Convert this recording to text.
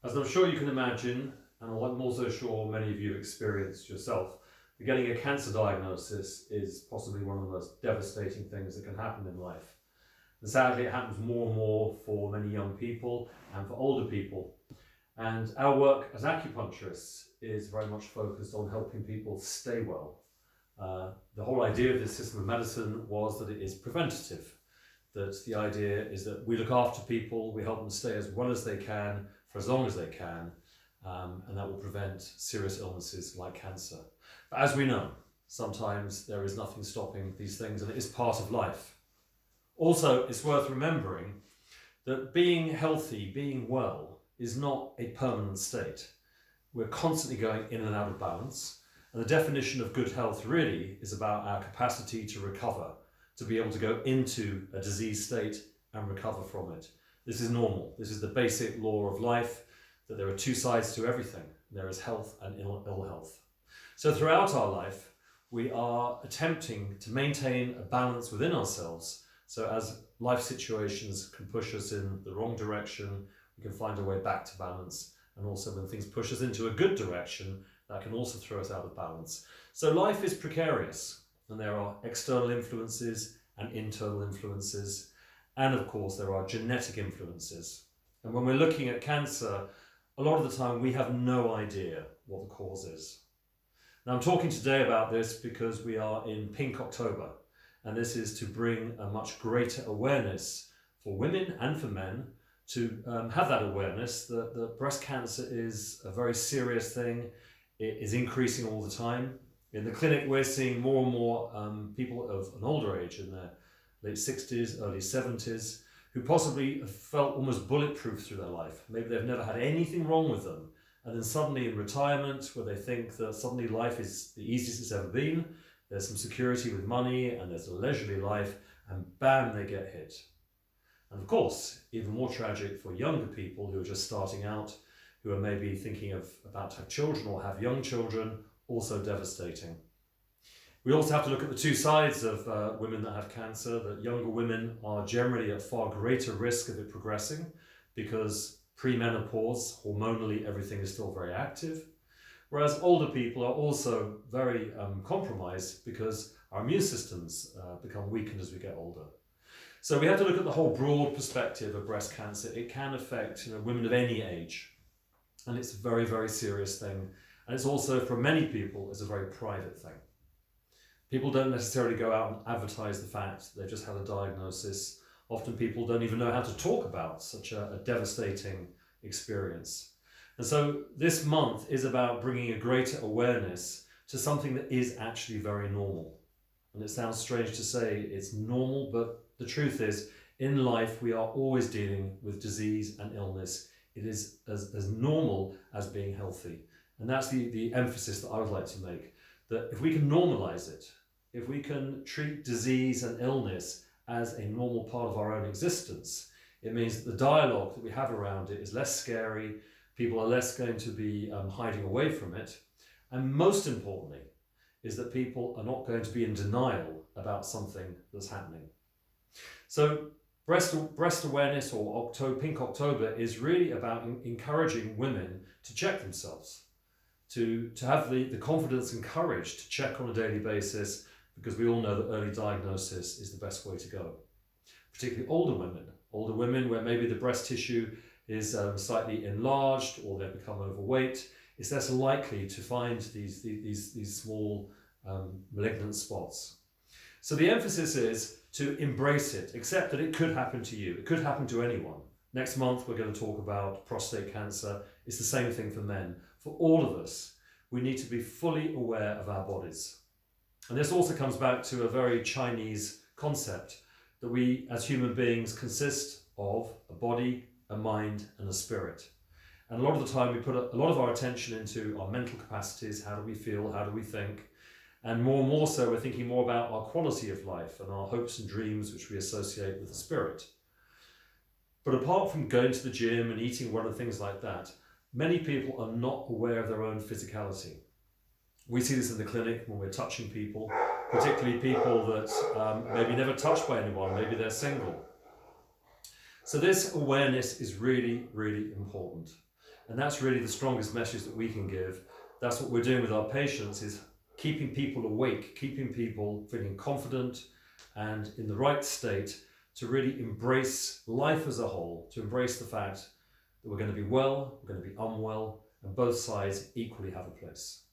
As I'm sure you can imagine, and I'm also sure many of you have experienced yourself, getting a cancer diagnosis is possibly one of the most devastating things that can happen in life. And sadly, it happens more and more for many young people and for older people. And our work as acupuncturists is very much focused on helping people stay well. The whole idea of this system of medicine was that it is preventative. That the idea is that we look after people, we help them stay as well as they can for as long as they can, and that will prevent serious illnesses like cancer. But as we know, sometimes there is nothing stopping these things, and it is part of life. Also, it's worth remembering that being healthy, being well, is not a permanent state. We're constantly going in and out of balance, and the definition of good health really is about our capacity to recover, to be able to go into a disease state and recover from it. This is normal. This is the basic law of life, that there are two sides to everything. There is health and ill health. So throughout our life, we are attempting to maintain a balance within ourselves. So as life situations can push us in the wrong direction, we can find a way back to balance. And also when things push us into a good direction, that can also throw us out of balance. So life is precarious, and there are external influences and internal influences. And of course, there are genetic influences. And when we're looking at cancer, a lot of the time we have no idea what the cause is. Now, I'm talking today about this because we are in Pink October, and this is to bring a much greater awareness for women and for men to have that awareness that breast cancer is a very serious thing. It is increasing all the time. In the clinic, we're seeing more and more people of an older age, in their late 60s, early 70s, who possibly have felt almost bulletproof through their life. Maybe they've never had anything wrong with them. And then suddenly in retirement, where they think that suddenly life is the easiest it's ever been, there's some security with money and there's a leisurely life, and bam, they get hit. And of course, even more tragic for younger people who are just starting out, who are maybe thinking of about to have children or have young children, also devastating. We also have to look at the two sides of women that have cancer, that younger women are generally at far greater risk of it progressing because pre-menopause, hormonally, everything is still very active. Whereas older people are also very compromised because our immune systems become weakened as we get older. So we have to look at the whole broad perspective of breast cancer. It can affect women of any age, and it's a very, very serious thing. And it's also, for many people, it's a very private thing. People don't necessarily go out and advertise the fact that they've just had a diagnosis. Often people don't even know how to talk about such a devastating experience. And so this month is about bringing a greater awareness to something that is actually very normal. And it sounds strange to say it's normal, but the truth is, in life, we are always dealing with disease and illness. It is as normal as being healthy. And that's the emphasis that I would like to make, that if we can normalize it, if we can treat disease and illness as a normal part of our own existence, it means that the dialogue that we have around it is less scary, people are less going to be hiding away from it, and most importantly, is that people are not going to be in denial about something that's happening. So breast awareness, or Pink October, is really about encouraging women to check themselves, to have the confidence and courage to check on a daily basis, because we all know that early diagnosis is the best way to go. Particularly older women where maybe the breast tissue is slightly enlarged or they've become overweight, it's less likely to find these small malignant spots. So the emphasis is to embrace it, accept that it could happen to you, it could happen to anyone. Next month we're going to talk about prostate cancer. It's the same thing for men. For all of us, we need to be fully aware of our bodies. And this also comes back to a very Chinese concept, that we as human beings consist of a body, a mind, and a spirit. And a lot of the time we put a lot of our attention into our mental capacities. How do we feel? How do we think? And more so, we're thinking more about our quality of life and our hopes and dreams, which we associate with the spirit. But apart from going to the gym and eating well and things like that, many people are not aware of their own physicality. We see this in the clinic when we're touching people, particularly people that maybe never touched by anyone, maybe they're single. So this awareness is really, really important. And that's really the strongest message that we can give. That's what we're doing with our patients, is keeping people awake, keeping people feeling confident and in the right state to really embrace life as a whole, to embrace the fact that we're going to be well, we're going to be unwell, and both sides equally have a place.